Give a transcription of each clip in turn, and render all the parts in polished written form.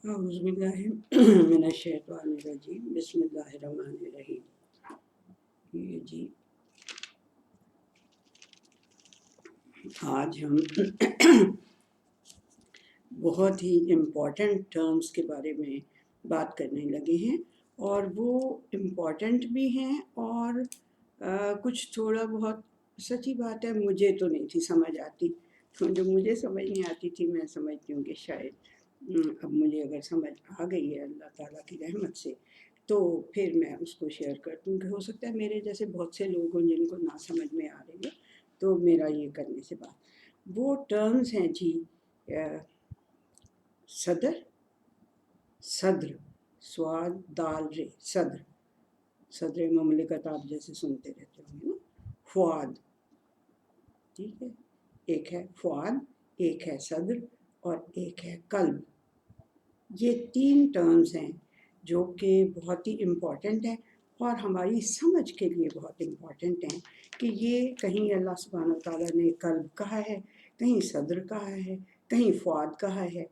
اعوذ باللہ من الشیطان الرجیم بسم اللہ الرحمن الرحیم۔ یہ جی آج ہم بہت ہی امپورٹنٹ ٹرمز کے بارے میں بات کرنے لگے ہیں، اور وہ امپورٹنٹ بھی ہیں اور کچھ تھوڑا بہت سچی بات ہے مجھے تو نہیں تھی سمجھ آتی، جو مجھے سمجھ نہیں آتی تھی میں سمجھتی ہوں کہ شاید اب مجھے اگر سمجھ آ گئی ہے اللہ تعالیٰ کی رحمت سے تو پھر میں اس کو شیئر کرتی ہوں کہ ہو سکتا ہے میرے جیسے بہت سے لوگ ہوں جن کو نہ سمجھ میں آ رہی ہے، تو میرا یہ کرنے سے بات وہ ٹرمز ہیں جی صدر، صدر، سواد دال رے، صدر، صدر مملکت آپ جیسے سنتے رہتے ہوں گے نا، فواد، ٹھیک ہے، ایک ہے فواد، ایک ہے صدر اور ایک ہے قلب۔ یہ تین ٹرمز ہیں جو کہ بہت ہی امپورٹنٹ ہیں اور ہماری سمجھ کے لیے بہت امپورٹنٹ ہیں کہ یہ کہیں اللہ سبحانہ وتعالیٰ نے قلب کہا ہے، کہیں صدر کہا ہے، کہیں فؤاد کہا ہے،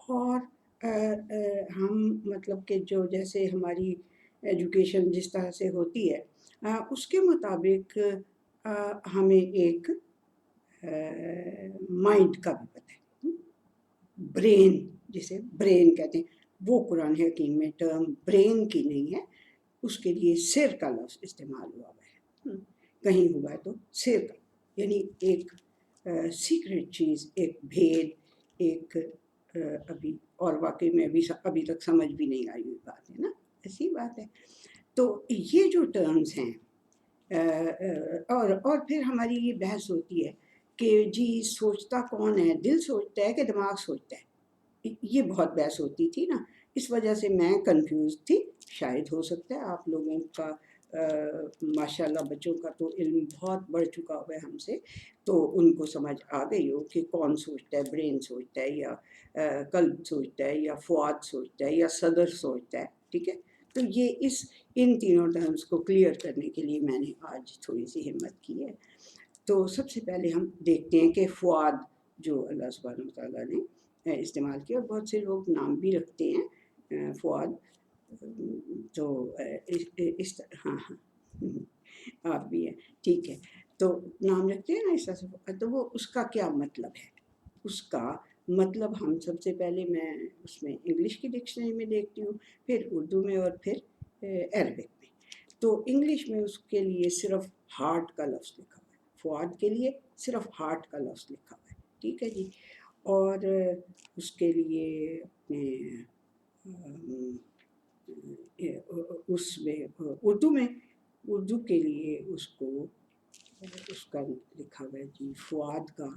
اور ہم مطلب کہ جو جیسے ہماری ایجوکیشن جس طرح سے ہوتی ہے اس کے مطابق ہمیں ایک مائنڈ کا بھی پتہ ہے، برین جسے برین کہتے ہیں، وہ قرآن حکیم میں ٹرم برین کی نہیں ہے، اس کے لیے سر کا لفظ استعمال ہوا ہے، کہیں ہوا ہے تو سر کا، یعنی ایک سیکریٹ چیز، ایک بھید، ایک ابھی اور واقعی میں ابھی تک سمجھ بھی نہیں آئی ہوئی بات ہے نا، ایسی بات ہے۔ تو یہ جو ٹرمز ہیں اور پھر ہماری یہ بحث ہوتی ہے کہ جی سوچتا کون ہے، دل سوچتا ہے کہ دماغ سوچتا ہے، یہ بہت بحث ہوتی تھی نا، اس وجہ سے میں کنفیوز تھی، شاید ہو سکتا ہے آپ لوگوں کا ماشاءاللہ بچوں کا تو علم بہت بڑھ چکا ہوا ہے ہم سے، تو ان کو سمجھ آ گئی ہو کہ کون سوچتا ہے، برین سوچتا ہے یا قلب سوچتا ہے یا فؤاد سوچتا ہے یا صدر سوچتا ہے، ٹھیک ہے۔ تو یہ ان تینوں ٹرمز کو کلیئر کرنے کے لیے میں نے آج تھوڑی سی ہمت کی ہے۔ تو سب سے پہلے ہم دیکھتے ہیں کہ فؤاد جو اللہ سبحانہ وتعالیٰ نے استعمال کیا، اور بہت سے لوگ نام بھی رکھتے ہیں فؤاد، تو اس ہاں آپ بھی ہیں، ٹھیک ہے، تو نام رکھتے ہیں نا اس طرح سے، تو وہ اس کا کیا مطلب ہے، اس کا مطلب ہم سب سے پہلے میں اس میں انگلش کی ڈکشنری میں دیکھتی ہوں، پھر اردو میں اور پھر عربک میں۔ تو انگلش میں اس کے لیے صرف ہارٹ کا لفظ لکھا ہوا ہے، فؤاد کے لیے صرف ہارٹ کا لفظ لکھا ہوا ہے، ٹھیک ہے جی۔ اور اس کے لیے اس میں اردو کے لیے اس کا لکھا ہوا ہے جی فؤاد کا،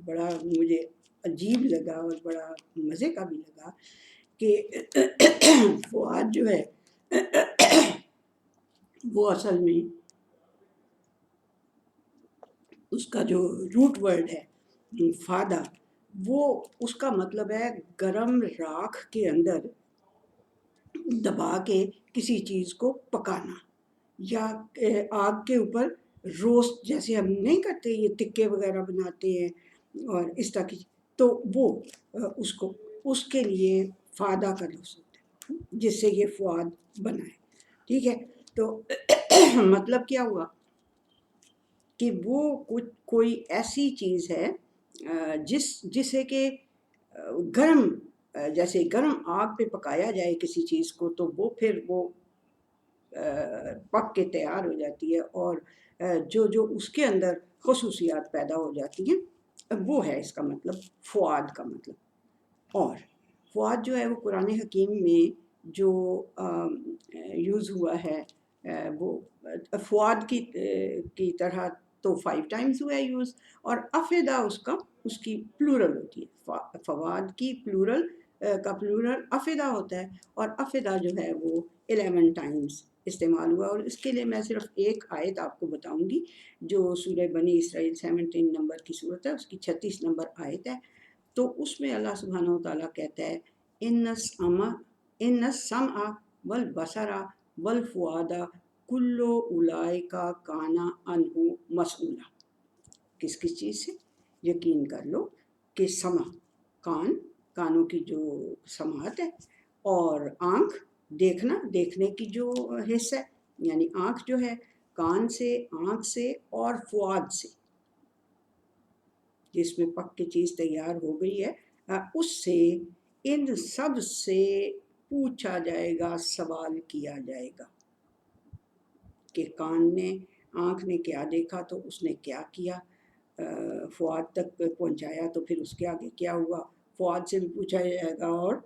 بڑا مجھے عجیب لگا اور بڑا مزے کا بھی لگا کہ فؤاد جو ہے وہ اصل میں اس کا جو روٹ ورڈ ہے فادہ، وہ اس کا مطلب ہے گرم راکھ کے اندر دبا کے کسی چیز کو پکانا، یا آگ کے اوپر روسٹ جیسے ہم نہیں کرتے، یہ ٹکے وغیرہ بناتے ہیں اور اس طرح کی، تو وہ اس کے لیے فادہ کا لفظ ہوتا ہے جس سے یہ فؤاد بنا ہے، ٹھیک ہے۔ تو مطلب کیا ہوا کہ وہ کوئی ایسی چیز ہے جسے کہ گرم جیسے گرم آگ پہ پکایا جائے کسی چیز کو تو وہ پھر وہ پک کے تیار ہو جاتی ہے، اور جو اس کے اندر خصوصیات پیدا ہو جاتی ہیں، وہ ہے اس کا مطلب، فؤاد کا مطلب۔ اور فؤاد جو ہے وہ قرآن حکیم میں جو یوز ہوا ہے وہ فؤاد کی طرح تو 5 ٹائمز ہوا ہے یوز، اور افیدہ اس کی پلورل ہوتی ہے، فواد کی پلورل کا پلورل افیدہ ہوتا ہے، اور افیدہ جو ہے وہ 11 ٹائمز استعمال ہوا، اور اس کے لیے میں صرف ایک آیت آپ کو بتاؤں گی جو سورہ بنی اسرائیل 17 نمبر کی صورت ہے، اس کی 36 نمبر آیت ہے۔ تو اس میں اللہ سبحانہ وتعالیٰ کہتا ہے ان السمع والبصر والفؤاد کل اولئک کان عنہ مسئولا۔ کس چیز سے؟ یقین کر لو کہ سمع کان، کانوں کی جو سماعت ہے، اور آنکھ دیکھنا، دیکھنے کی جو حص ہے، یعنی آنکھ جو ہے کان سے، آنکھ سے اور فؤاد سے، جس میں پک کی چیز تیار ہو گئی ہے، اس سے، ان سب سے پوچھا جائے گا، سوال کیا جائے گا کہ کان نے، آنکھ نے کیا دیکھا تو اس نے کیا کیا، فؤاد تک پہنچایا تو پھر اس کے آگے کیا ہوا، فؤاد سے بھی پوچھا جائے گا، اور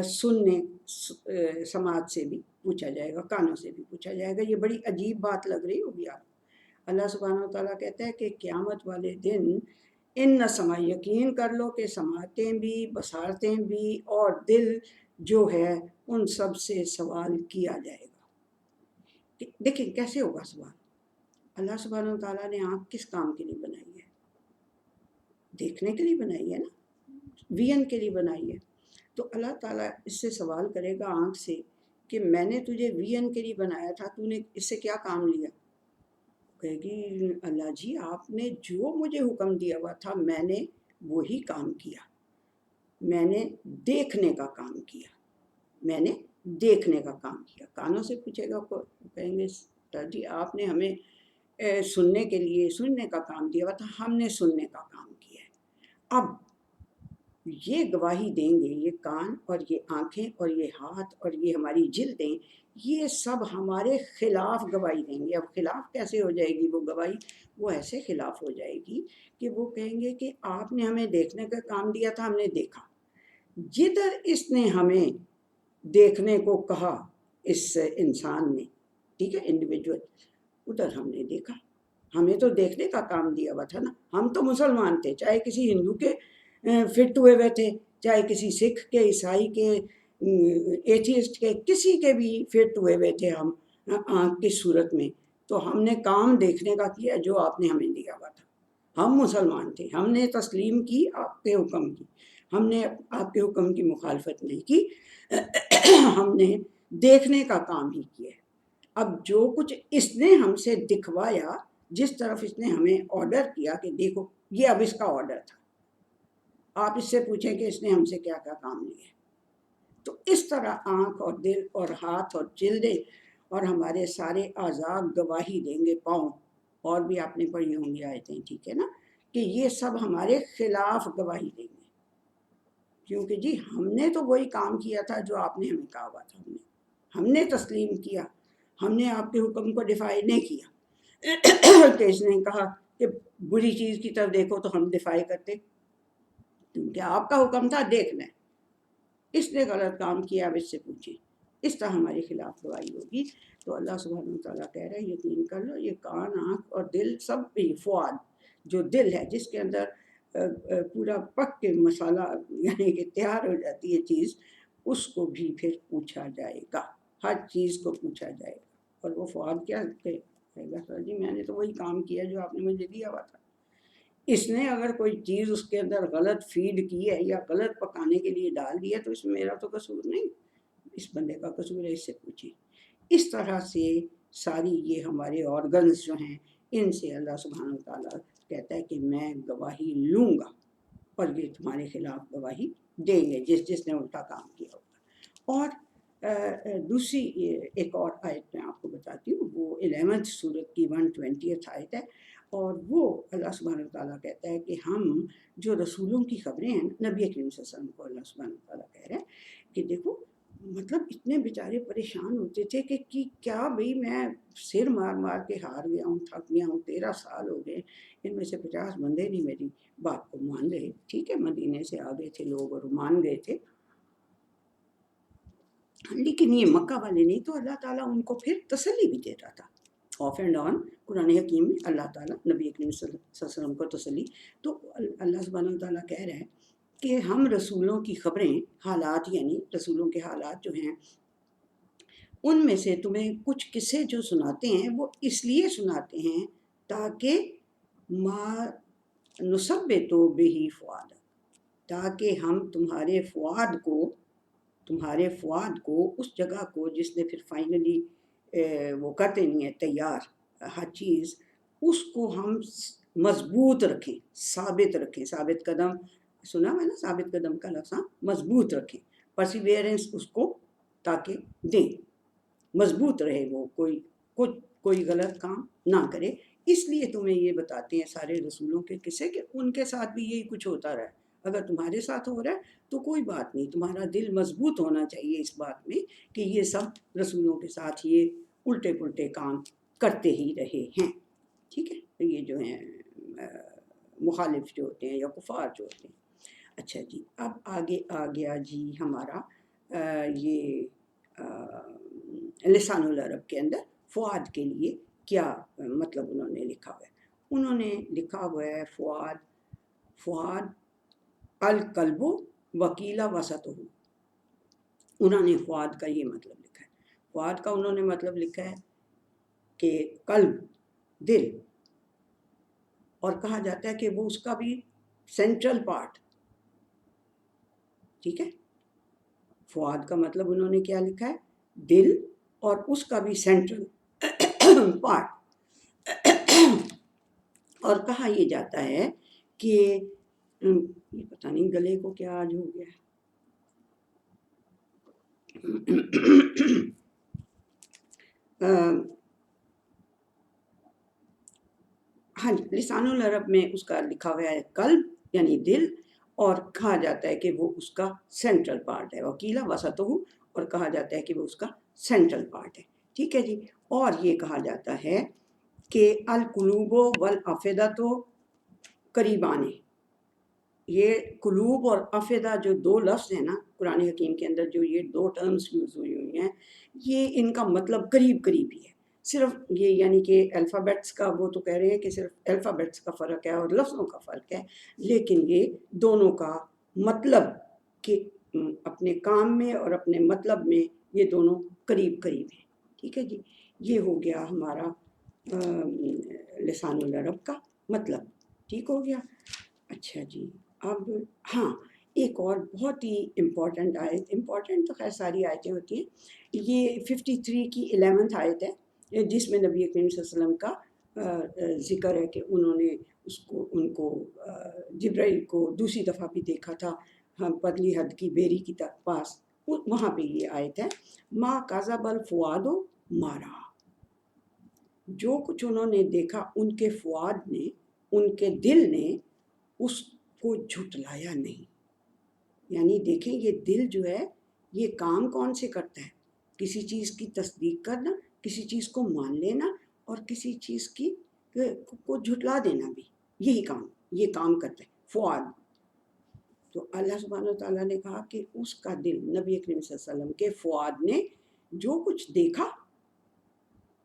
سننے، سماعت سے بھی پوچھا جائے گا، کانوں سے بھی پوچھا جائے گا۔ یہ بڑی عجیب بات لگ رہی ہوگی آپ۔ اللہ سبحانہ وتعالیٰ کہتا ہے کہ قیامت والے دن ان سما، یقین کر لو کہ سماعتیں بھی، بصارتیں بھی اور دل جو ہے ان سب سے سوال کیا جائے گا۔ دیکھیں کیسے ہوگا سوال۔ اللہ سبحانہ وتعالیٰ نے آنکھ کس کام کے لیے بنائی ہے؟ دیکھنے کے لیے بنائی ہے نا، وین کے لیے بنائی ہے۔ تو اللہ تعالیٰ اس سے سوال کرے گا آنکھ سے کہ میں نے تجھے وین کے لیے بنایا تھا، تو نے اس سے کیا کام لیا؟ کہے گی اللہ جی آپ نے جو مجھے حکم دیا ہوا تھا میں نے وہی کام کیا، میں نے دیکھنے کا کام کیا، میں نے دیکھنے کا کام کیا۔ کانوں سے پوچھے گا، کہیں گے جی آپ نے ہمیں سننے کے لیے، سننے کا کام دیا ہوا تھا، ہم نے سننے کا کام کیا ہے۔ اب یہ گواہی دیں گے، یہ کان اور یہ آنکھیں اور یہ ہاتھ اور یہ ہماری جلدیں، یہ سب ہمارے خلاف گواہی دیں گے۔ اب خلاف کیسے ہو جائے گی وہ گواہی؟ وہ ایسے خلاف ہو جائے گی کہ وہ کہیں گے کہ آپ نے ہمیں دیکھنے کا کام دیا تھا، ہم نے دیکھا، جدھر اس نے ہمیں دیکھنے کو کہا اس انسان نے، ٹھیک ہے، انڈیویجول، ادھر ہم نے دیکھا، ہمیں تو دیکھنے کا کام دیا ہوا تھا نا۔ ہم تو مسلمان تھے، چاہے کسی ہندو کے فٹ ہوئے ہوئے تھے، چاہے کسی سکھ کے، عیسائی کے، ایتھیسٹ کے، کسی کے بھی فٹ ہوئے ہوئے تھے ہم آنکھ کی صورت میں، تو ہم نے کام دیکھنے کا کیا جو آپ نے ہمیں دیا ہوا تھا۔ ہم مسلمان تھے، ہم نے تسلیم کی آپ کے حکم کی، ہم نے آپ کے حکم کی مخالفت نہیں کی، ہم نے دیکھنے کا کام ہی کیا ہے۔ اب جو کچھ اس نے ہم سے دکھوایا، جس طرف اس نے ہمیں آرڈر کیا کہ دیکھو، یہ اب اس کا آرڈر تھا، آپ اس سے پوچھیں کہ اس نے ہم سے کیا کیا کام لیا۔ تو اس طرح آنکھ اور دل اور ہاتھ اور جلدیں اور ہمارے سارے اعضاء گواہی دیں گے، پاؤں، اور بھی آپ نے پڑھی ہوں گی آیتیں، ٹھیک ہے نا، کہ یہ سب ہمارے خلاف گواہی دیں گے، کیونکہ جی ہم نے تو وہی کام کیا تھا جو آپ نے ہمیں کہا ہوا تھا، ہم نے تسلیم کیا، ہم نے آپ کے حکم کو ڈیفائی نہیں کیا کہ اس نے کہا کہ بری چیز کی طرف دیکھو تو ہم ڈیفائی کرتے، کیونکہ آپ کا حکم تھا دیکھنا ہے، اس نے غلط کام کیا، اب اس سے پوچھیں، اس طرح ہمارے خلاف گواہی ہوگی۔ تو اللہ سبحانہ وتعالیٰ کہہ رہے ہیں یقین کر لو، یہ کان، آنکھ اور دل سب، فؤاد جو دل ہے جس کے اندر پورا پک کے مسالہ یعنی کہ تیار ہو جاتی ہے چیز، اس کو بھی پھر پوچھا جائے گا، ہر چیز کو پوچھا جائے گا۔ اور وہ فؤاد کیا کہے گا؟ سر جی میں نے تو وہی کام کیا جو آپ نے مجھے دیا ہوا تھا۔ اس نے اگر کوئی چیز اس کے اندر غلط فیڈ کی ہے یا غلط پکانے کے لیے ڈال دیا تو اس میں میرا تو قصور نہیں، اس بندے کا قصور ہے، اس سے پوچھیں۔ اس طرح سے ساری یہ ہمارے آرگنز جو ہیں، ان سے اللہ سبحانہ وتعالیٰ کہتا ہے کہ میں گواہی لوں گا، اور یہ تمہارے خلاف گواہی دیں گے جس نے الٹا کام کیا ہوگا۔ اور دوسری ایک اور آیت میں آپ کو بتاتی ہوں، وہ 11 سورت کی 120 آیت ہے، اور وہ اللہ سبحانہ وتعالیٰ کہتا ہے کہ ہم جو رسولوں کی خبریں ہیں، نبی کریم صلی اللہ علیہ وسلم کو اللہ سبحانہ وتعالیٰ کہہ رہے ہیں کہ دیکھو، مطلب اتنے بیچارے پریشان ہوتے تھے کہ کیا بھئی میں سر مار مار کے ہار گیا ہوں، تھک گیا ہوں، 13 سال ہو گئے، ان میں سے 50 بندے نہیں میری بات کو مان رہے، ٹھیک ہے، مدینے سے آ گئے تھے لوگ اور مان گئے تھے، لیکن یہ مکہ والے نہیں، تو اللہ تعالیٰ ان کو پھر تسلی بھی دیتا تھا، آف اینڈ آن قرآن حکیم میں اللہ تعالیٰ نبی کریم صلی اللہ علیہ وسلم کو تسلی۔ تو اللہ سبحانہ وتعالیٰ کہہ رہے ہیں کہ ہم رسولوں کی خبریں، حالات، یعنی رسولوں کے حالات جو ہیں، ان میں سے تمہیں کچھ قصے جو سناتے ہیں وہ اس لیے سناتے ہیں تاکہ ما نثبت بہ فؤادک، تاکہ ہم تمہارے فؤاد کو اس جگہ کو جس نے پھر فائنلی وہ کر دینی ہے تیار ہر چیز، اس کو ہم مضبوط رکھیں، ثابت رکھیں، ثابت قدم سنا میں نا ثابت قدم کا لفظ، مضبوط رکھیں، پرسیویرنس اس کو تاکہ دیں، مضبوط رہے، وہ کوئی غلط کام نہ کرے. اس لیے تمہیں یہ بتاتے ہیں سارے رسولوں کے قصے کہ ان کے ساتھ بھی یہی کچھ ہوتا رہا ہے. اگر تمہارے ساتھ ہو رہا ہے تو کوئی بات نہیں، تمہارا دل مضبوط ہونا چاہیے اس بات میں کہ یہ سب رسولوں کے ساتھ یہ الٹے پلٹے کام کرتے ہی رہے ہیں. ٹھیک ہے، یہ جو ہیں مخالف جو ہوتے ہیں یا کفار جو ہوتے ہیں. اچھا جی، اب آگے آ گیا جی ہمارا یہ لسان العرب کے اندر فؤاد کے لیے کیا مطلب انہوں نے لکھا ہوا ہے. انہوں نے لکھا ہوا ہے فؤاد القلب وکیلا وسطہ. انہوں نے فؤاد کا یہ مطلب لکھا ہے. فؤاد کا انہوں نے مطلب لکھا ہے کہ قلب، دل، اور کہا جاتا ہے کہ وہ اس کا بھی سینٹرل پارٹ. ٹھیک ہے، فؤاد کا مطلب انہوں نے کیا لکھا ہے، دل اور اس کا بھی سینٹرل پارٹ. اور کہا یہ جاتا ہے کہ یہ پتہ نہیں گلے کو کیا آج ہو گیا ہے. ہاں جی، لسان العرب میں اس کا لکھا ہوا ہے قلب یعنی دل، اور کہا جاتا ہے کہ وہ اس کا سینٹرل پارٹ ہے. وکیلا وسطہ، اور کہا جاتا ہے کہ وہ اس کا سینٹرل پارٹ ہے. ٹھیک ہے جی. اور یہ کہا جاتا ہے کہ القلوب والافئدۃ قریبان. یہ قلوب اور افئدہ جو دو لفظ ہیں نا قرآن حکیم کے اندر، جو یہ دو ٹرمز یوز ہوئی ہوئی ہیں، یہ ان کا مطلب قریب قریب ہی ہے. صرف یہ یعنی کہ الفابیٹس کا، وہ تو کہہ رہے ہیں کہ صرف الفابیٹس کا فرق ہے اور لفظوں کا فرق ہے، لیکن یہ دونوں کا مطلب کہ اپنے کام میں اور اپنے مطلب میں یہ دونوں قریب قریب ہیں. ٹھیک ہے جی. یہ ہو گیا ہمارا لسان العرب کا مطلب. ٹھیک ہو گیا. اچھا جی، اب ہاں ایک اور بہت ہی امپورٹنٹ آیت، امپورٹنٹ تو خیر ساری آیتیں ہوتی ہیں، یہ 53 کی 11 آیت ہے جس میں نبی کریم صلی اللہ علیہ وسلم کا ذکر ہے کہ انہوں نے ان کو جبرائیل کو دوسری دفعہ بھی دیکھا تھا پتلی حد کی بیری کی پاس. وہاں پہ یہ آیت ہے، ما کذب الفؤاد ما رأى. جو کچھ انہوں نے دیکھا ان کے فؤاد نے، ان کے دل نے اس کو جھٹلایا نہیں. یعنی دیکھیں یہ دل جو ہے یہ کام کون سے کرتا ہے، کسی چیز کی تصدیق کرنا، کسی چیز کو مان لینا، اور کسی چیز کی کو جھٹلا دینا بھی. یہی کام یہ کام کرتا ہے فؤاد. تو اللہ سبحانہ و تعالیٰ نے کہا کہ اس کا دل، نبی کریم صلی اللہ علیہ وسلم کے فؤاد نے جو کچھ دیکھا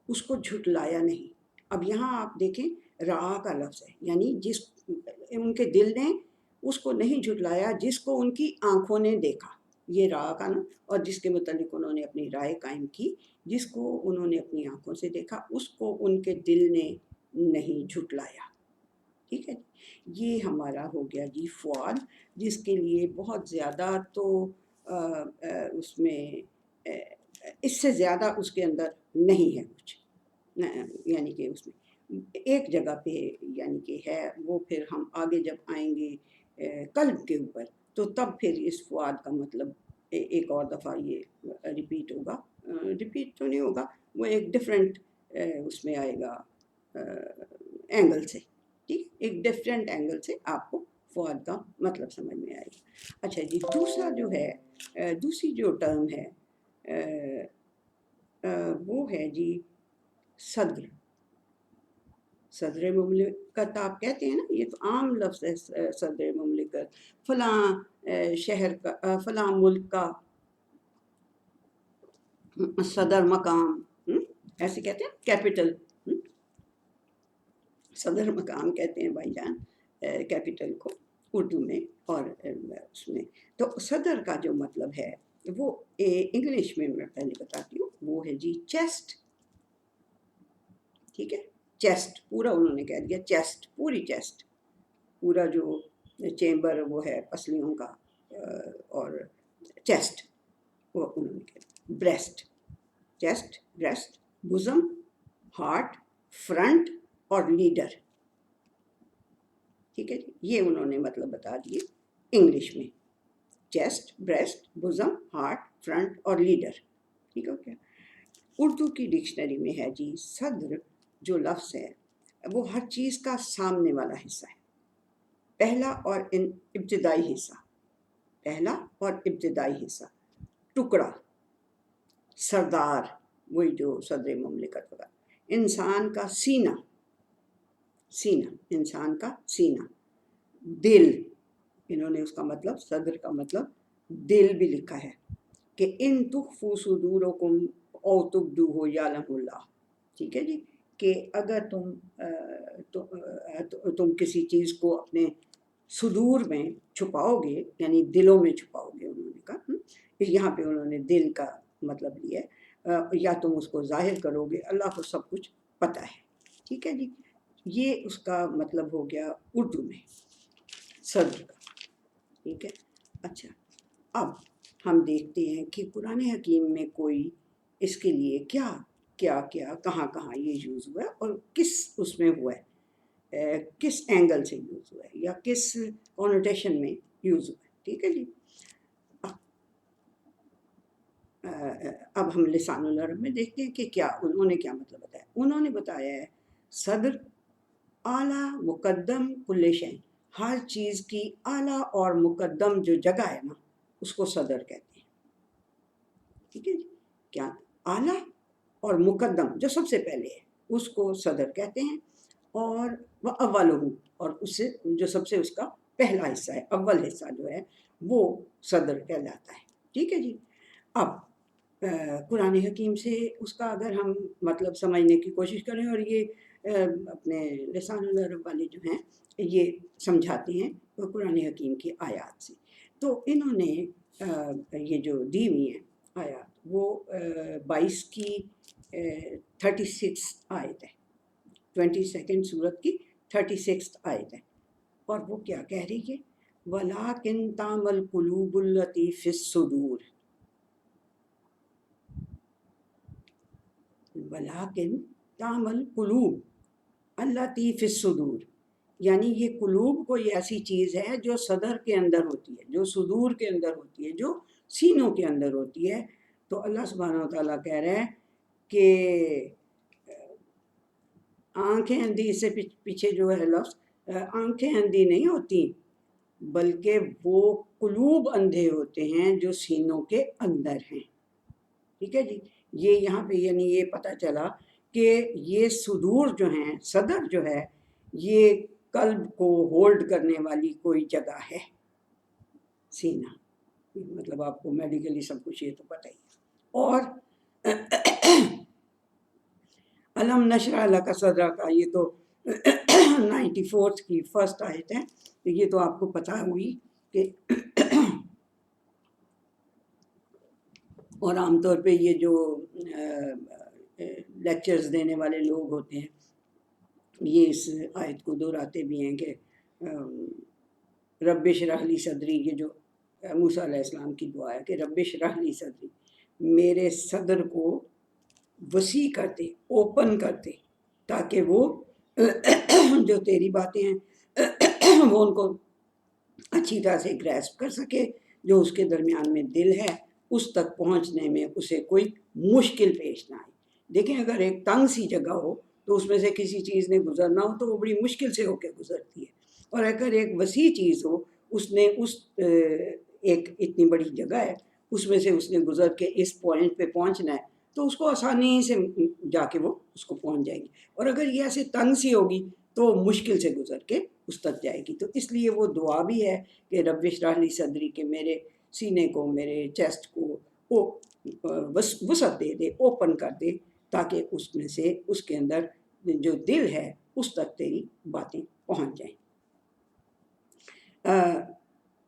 اس کو جھٹلایا نہیں. اب یہاں آپ دیکھیں رعا کا لفظ ہے، یعنی جس ان کے دل نے اس کو نہیں جھٹلایا جس کو ان کی آنکھوں نے دیکھا. یہ رعا کا نا، اور جس کے متعلق انہوں نے اپنی رائے قائم کی، جس کو انہوں نے اپنی آنکھوں سے دیکھا اس کو ان کے دل نے نہیں جھٹلایا. ٹھیک ہے، یہ ہمارا ہو گیا جی فؤاد، جس کے لیے بہت زیادہ تو اس میں اس سے زیادہ اس کے اندر نہیں ہے کچھ، یعنی کہ اس میں ایک جگہ پہ یعنی کہ ہے، وہ پھر ہم آگے جب آئیں گے قلب کے اوپر تو تب پھر اس فؤاد کا مطلب ایک اور دفعہ یہ ریپیٹ ہوگا. ریپیٹ تو نہیں ہوگا، وہ ایک ڈفرینٹ اس میں آئے گا اینگل سے. ٹھیک، ایک ڈفرینٹ اینگل سے آپ کو فؤاد کا مطلب سمجھ میں آئے گا. اچھا جی، دوسرا جو ہے، دوسری جو ٹرم ہے وہ ہے جی صدر. صدر مملکت آپ کہتے ہیں نا، یہ تو عام لفظ ہے صدر مملکت، فلاں شہر کا، فلاں ملک کا صدر مقام، ایسے کہتے ہیں کیپٹل. صدر مقام کہتے ہیں بھائی جان کیپٹل کو اردو میں اور اس میں. تو صدر کا جو مطلب ہے وہ انگلش میں پہلے بتاتی ہوں، وہ ہے جی چیسٹ. ٹھیک ہے، چیسٹ پورا انہوں نے کہہ دیا، چیسٹ پوری چیسٹ، پورا جو چیمبر وہ ہے پسلیوں کا، اور چیسٹ وہ انہوں نے کہہ دیا. بریسٹ، چیسٹ، بریسٹ، بزم، ہارٹ، فرنٹ اور لیڈر. ٹھیک ہے جی، یہ انہوں نے مطلب بتا دیے انگلش میں چیسٹ، بریسٹ، بزم، ہارٹ، فرنٹ اور لیڈر. ٹھیک ہو کیا؟ اردو کی ڈکشنری میں ہے جی صدر جو لفظ ہے وہ ہر چیز کا سامنے والا حصہ ہے، پہلا اور ابتدائی حصہ، پہلا اور ابتدائی حصہ، ٹکڑا، سردار، وہی جو صدر مملکت ہوگا، انسان کا سینہ، سینہ، انسان کا سینہ، دل، انہوں نے اس کا مطلب صدر کا مطلب دل بھی لکھا ہے کہ ان تخفوا صدورکم او تبدوہ یعلم اللہ. ٹھیک ہے جی، کہ اگر تم کسی چیز کو اپنے صدور میں چھپاؤ گے، یعنی دلوں میں چھپاؤ گے، انہوں نے کہا. یہاں پہ انہوں نے دل کا مطلب لیا ہے، یا تم اس کو ظاہر کرو گے، اللہ کو سب کچھ پتہ ہے. ٹھیک ہے جی، یہ اس کا مطلب ہو گیا اردو میں صدر کا. ٹھیک ہے. اچھا، اب ہم دیکھتے ہیں کہ قرآن حکیم میں کوئی اس کے لیے کیا کیا کیا کہاں کہاں یہ یوز ہوا ہے اور کس اس میں ہوا ہے، کس اینگل سے یوز ہوا ہے یا کس کونوٹیشن میں یوز ہوا ہے. ٹھیک ہے جی. اب ہم لسان العرب میں دیکھتے ہیں کہ کیا انہوں نے کیا مطلب بتایا. انہوں نے بتایا ہے صدر اعلیٰ مقدم کل شیء، ہر چیز کی اعلیٰ اور مقدم جو جگہ ہے نا اس کو صدر کہتے ہیں. ٹھیک ہے جی، کیا اعلیٰ اور مقدم جو سب سے پہلے ہے اس کو صدر کہتے ہیں، اور وہ اولہ، اور اس سے جو سب سے اس کا پہلا حصہ ہے، اول حصہ جو ہے وہ صدر کہلاتا ہے. ٹھیک ہے جی. اب قرآن حکیم سے اس کا اگر ہم مطلب سمجھنے کی کوشش کریں، اور یہ اپنے لسان العرب والے جو ہیں یہ سمجھاتے ہیں قرآن حکیم کی آیات سے. تو انہوں نے یہ جو دی ہوئی ہیں آیات وہ 22 کی 36 آیت ہے، 22 سورت کی 36 آیت ہے، اور وہ کیا کہہ رہی ہے؟ وَلَٰكِن تَعْمَى الْقُلُوبُ الَّتِي فِي الصُّدُورِ، وَلَٰكِن تَعْمَى الْقُلُوبُ الَّتِي فِي الصُّدُورِ، یعنی یہ قلوب کوئی ایسی چیز ہے جو صدر کے اندر ہوتی ہے، جو صدور کے اندر ہوتی ہے، جو سینوں کے اندر ہوتی ہے. تو اللہ سبحانہ وتعالیٰ کہہ رہے ہیں کہ آنکھیں اندھی، اس سے پیچھے جو ہے لفظ، آنکھیں اندھی نہیں ہوتی بلکہ وہ قلوب اندھے ہوتے ہیں جو سینوں کے اندر ہیں. ٹھیک ہے جی. یہ یہاں پہ یعنی یہ پتہ چلا کہ یہ صدور جو ہیں، صدر جو ہے، یہ قلب کو ہولڈ کرنے والی کوئی جگہ ہے، سینہ. مطلب آپ کو میڈیکلی سب کچھ یہ تو پتہ ہی ہے. اور علم نشرح لک صدرک، یہ تو 94 کی فرسٹ آیت ہے. یہ تو آپ کو پتہ ہوئی کہ اور عام طور پہ یہ جو لیکچرز دینے والے لوگ ہوتے ہیں یہ اس آیت کو دہراتے بھی ہیں کہ رب اشرح لی صدری، یہ جو موسیٰ علیہ السلام کی دعا ہے کہ رب اشرح لی صدری، میرے صدر کو وسیع کر دے، اوپن کر دے، تاکہ وہ جو تیری باتیں ہیں وہ ان کو اچھی طرح سے گریسپ کر سکے، جو اس کے درمیان میں دل ہے اس تک پہنچنے میں اسے کوئی مشکل پیش نہ آئے. دیکھیں اگر ایک تنگ سی جگہ ہو تو اس میں سے کسی چیز نے گزرنا ہو تو وہ بڑی مشکل سے ہو کے گزرتی ہے، اور اگر ایک وسیع چیز ہو، اس نے ایک اتنی بڑی جگہ ہے اس میں سے اس نے گزر کے اس پوائنٹ پہ پہنچنا ہے تو اس کو آسانی سے جا کے وہ اس کو پہنچ جائے گی. اور اگر یہ ایسے تنگ سی ہوگی تو مشکل سے گزر کے اس تک جائے گی. تو اس لیے وہ دعا بھی ہے کہ رب اشرح لی صدری، کہ میرے سینے کو، میرے چیسٹ کو وسعت دے دے، اوپن کر دے، تاکہ اس میں سے اس کے اندر جو دل ہے اس تک تیری باتیں پہنچ جائیں.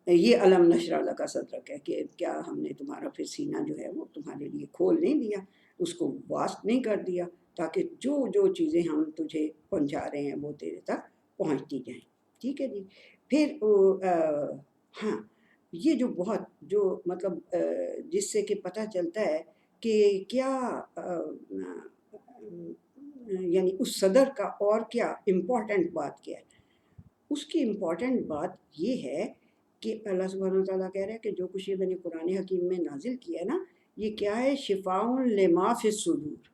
یہ علم نشرح لک صدرک ہے کہ کیا ہم نے تمہارا پھر سینہ جو ہے وہ تمہارے لیے کھول نہیں دیا، اس کو واسط نہیں کر دیا، تاکہ جو جو چیزیں ہم تجھے پہنچا رہے ہیں وہ تیرے تک پہنچتی جائیں. ٹھیک ہے جی. پھر ہاں، یہ جو بہت جو مطلب جس سے کہ پتہ چلتا ہے کہ کیا یعنی اس صدر کا اور کیا امپورٹنٹ بات کیا ہے. اس کی امپورٹنٹ بات یہ ہے کہ اللہ سبحانہ وتعالیٰ کہہ رہا ہے کہ جو کچھ یہ میں نے قرآن حکیم میں نازل کیا ہے نا، یہ کیا ہے؟ شفاء لما فی الصدور.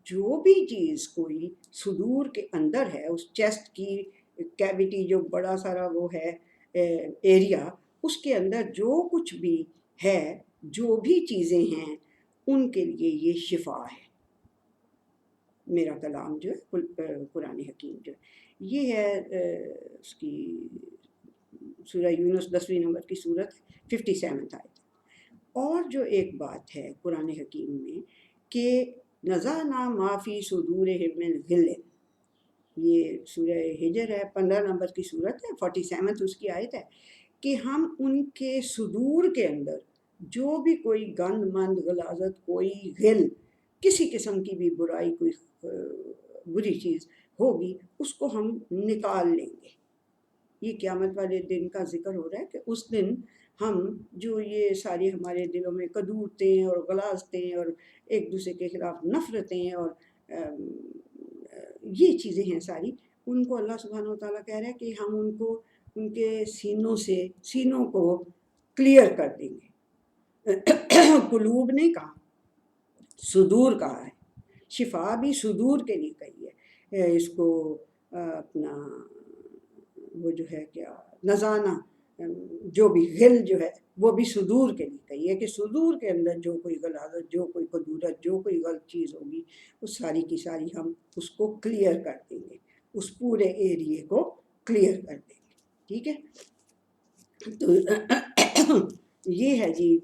جو بھی چیز کوئی صدور کے اندر ہے، اس چیسٹ کی کیویٹی جو بڑا سارا وہ ہے ایریا، اس کے اندر جو کچھ بھی ہے، جو بھی چیزیں ہیں، ان کے لیے یہ شفا ہے. میرا کلام جو ہے قرآن حکیم جو ہے، یہ ہے اس کی سورہ یونس 10ویں نمبر کی صورت 57 آیت. اور جو ایک بات ہے قرآن حکیم میں کہ نزعنا ما فی صدورہم من غل، یہ سورہ ہجر ہے، 15 نمبر کی صورت ہے، 47 اس کی آیت ہے، کہ ہم ان کے صدور کے اندر جو بھی کوئی گند مند غلاظت، کوئی غل، کسی قسم کی بھی برائی، کوئی بری چیز ہوگی، اس کو ہم نکال لیں گے. یہ قیامت والے دن کا ذکر ہو رہا ہے کہ اس دن ہم جو یہ ساری ہمارے دلوں میں کدورتیں اور غلاظتیں اور ایک دوسرے کے خلاف نفرتیں اور یہ چیزیں ہیں ساری، ان کو اللہ سبحانہ وتعالیٰ کہہ رہا ہے کہ ہم ان کو ان کے سینوں کو کلیئر کر دیں گے. قلوب نہیں کہا، صدور کہا ہے. شفا بھی صدور کے لیے کہی ہے. اس کو اپنا وہ جو ہے کیا نذانہ، جو بھی غل جو ہے وہ بھی صدور کے لیے کہی ہے، کہ صدور کے اندر جو کوئی غلاظت، جو کوئی کدورت، جو کوئی غلط چیز ہوگی، وہ ساری کی ساری ہم اس کو کلیئر کر دیں گے، اس پورے ایریے کو کلیئر کر دیں گے. ٹھیک ہے؟ تو یہ ہے جی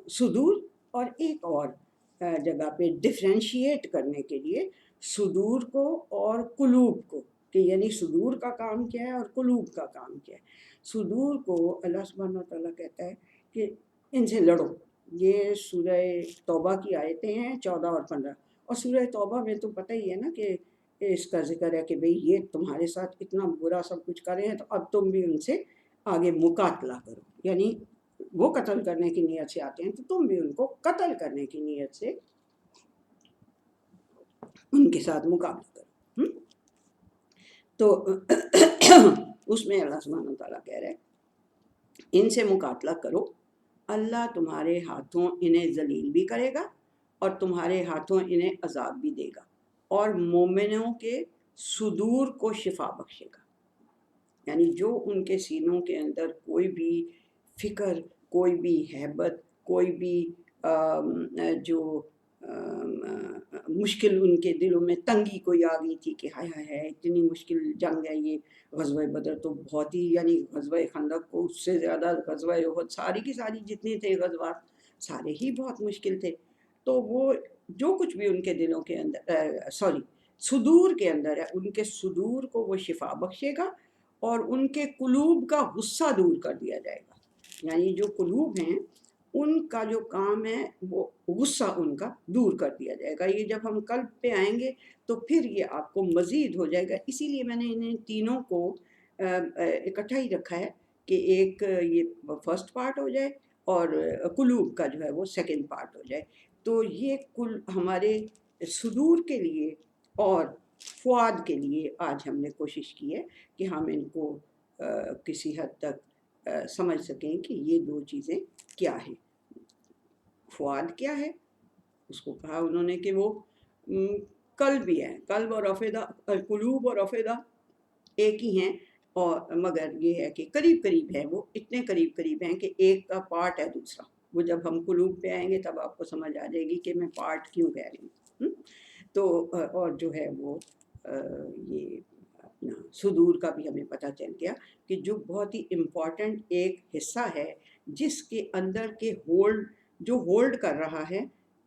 صدور. اور ایک اور جگہ پہ ڈفرینشیٹ کرنے کے لیے صدور کو اور قلوب کو، کہ یعنی صدور کا کام کیا ہے اور قلوب کا کام کیا ہے. صدور کو اللہ سبحانہ وتعالیٰ کہتا ہے کہ ان سے لڑو. یہ سورہ توبہ کی آیتیں ہیں 14 اور 15. اور سورہ توبہ میں تو پتہ ہی ہے نا کہ اس کا ذکر ہے کہ بھئی یہ تمہارے ساتھ اتنا برا سب کچھ کر رہے ہیں، تو اب تم بھی ان سے آگے مقاتلہ کرو. یعنی وہ قتل کرنے کی نیت سے آتے ہیں تو تم بھی ان کو قتل کرنے کی نیت سے ان کے ساتھ مقابلہ کرو. تو اس میں اللہ سبحانہ وتعالیٰ کہہ رہے ہیں ان سے مقاتلہ کرو، اللہ تمہارے ہاتھوں انہیں ذلیل بھی کرے گا اور تمہارے ہاتھوں انہیں عذاب بھی دے گا، اور مومنوں کے صدور کو شفا بخشے گا. یعنی جو ان کے سینوں کے اندر کوئی بھی فکر، کوئی بھی ہیبت، کوئی بھی جو مشکل ان کے دلوں میں تنگی کوئی آ گئی تھی کہ ہائے ہائے ہے اتنی مشکل جنگ ہے یہ، غزوہ بدر تو بہت ہی، یعنی غزوہ خندق کو اس سے زیادہ، غزوہ احد، ساری کی ساری جتنے تھے غزوات سارے ہی بہت مشکل تھے. تو وہ جو کچھ بھی ان کے دلوں کے اندر صدور کے اندر ہے، ان کے صدور کو وہ شفا بخشے گا اور ان کے قلوب کا غصہ دور کر دیا جائے گا. یعنی جو قلوب ہیں ان کا جو کام ہے وہ غصہ ان کا دور کر دیا جائے گا. یہ جب ہم قلب پہ آئیں گے تو پھر یہ آپ کو مزید ہو جائے گا. اسی لیے میں نے انہیں تینوں کو اکٹھا ہی رکھا ہے کہ ایک یہ فرسٹ پارٹ ہو جائے اور قلوب کا جو ہے وہ سیکنڈ پارٹ ہو جائے. تو یہ کل ہمارے صدور کے لیے اور فؤاد کے لیے آج ہم نے کوشش کی ہے کہ ہم ان کو کسی حد تک سمجھ سکیں کہ یہ دو چیزیں کیا ہیں. فؤاد کیا ہے؟ اس کو کہا انہوں نے کہ وہ قلب بھی ہے، قلب اور افئدہ، قلوب اور افئدہ ایک ہی ہیں، اور مگر یہ ہے کہ قریب قریب ہے، وہ اتنے قریب قریب ہیں کہ ایک کا پارٹ ہے دوسرا. وہ جب ہم قلوب پہ آئیں گے تب آپ کو سمجھ آ جائے گی کہ میں پارٹ کیوں کہہ رہی ہوں. تو اور جو ہے وہ یہ اپنا صدور کا بھی ہمیں پتہ چل گیا کہ جو بہت ہی امپورٹنٹ ایک حصہ ہے جس کے اندر کے جو ہولڈ کر رہا ہے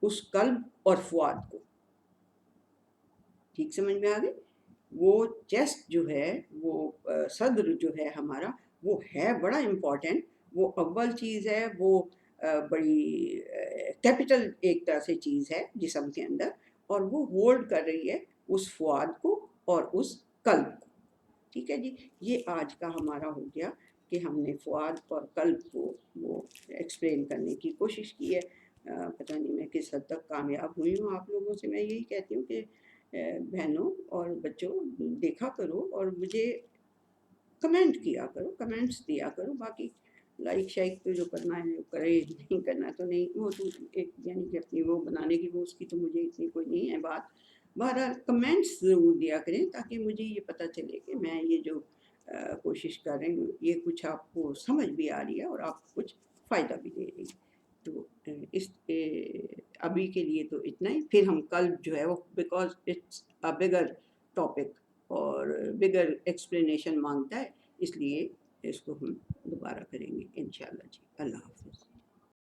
اس قلب اور فؤاد کو. ٹھیک سمجھ میں آ گئی؟ وہ چیسٹ جو ہے، وہ صدر جو ہے ہمارا، وہ ہے بڑا امپورٹنٹ، وہ اول چیز ہے، وہ بڑی کیپٹل ایک طرح سے چیز ہے جسم کے اندر، اور وہ ہولڈ کر رہی ہے اس فؤاد کو اور اس قلب کو. ٹھیک ہے جی. یہ آج کا ہمارا ہو گیا کہ ہم نے فؤاد اور قلب کو وہ ایکسپلین کرنے کی کوشش کی ہے. پتہ نہیں میں کس حد تک کامیاب ہوئی ہوں. آپ لوگوں سے میں یہی کہتی ہوں کہ بہنوں اور بچوں دیکھا کرو اور مجھے کمنٹ کیا کرو، کمنٹس دیا کرو، باقی لائک شائک تو جو کرنا ہے وہ کرے، نہیں کرنا تو نہیں، وہ تو ایک یعنی کہ اپنی وہ بنانے کی وہ اس کی تو مجھے اتنی کوئی نہیں ہے بات۔ بہرحال کمنٹس ضرور دیا کریں تاکہ مجھے یہ پتہ چلے کہ میں یہ جو کوشش کر رہی ہوں یہ کچھ آپ کو سمجھ بھی آ رہی ہے اور آپ کو کچھ فائدہ بھی دے رہی ہے۔ تو اس ابھی کے لیے تو اتنا ہی، پھر ہم کل جو ہے وہ because it's a bigger topic اور بگر ایکسپلینیشن مانگتا ہے، اس لیے اس کو ہم دوبارہ کریں گے انشاءاللہ جی۔ اللہ حافظ۔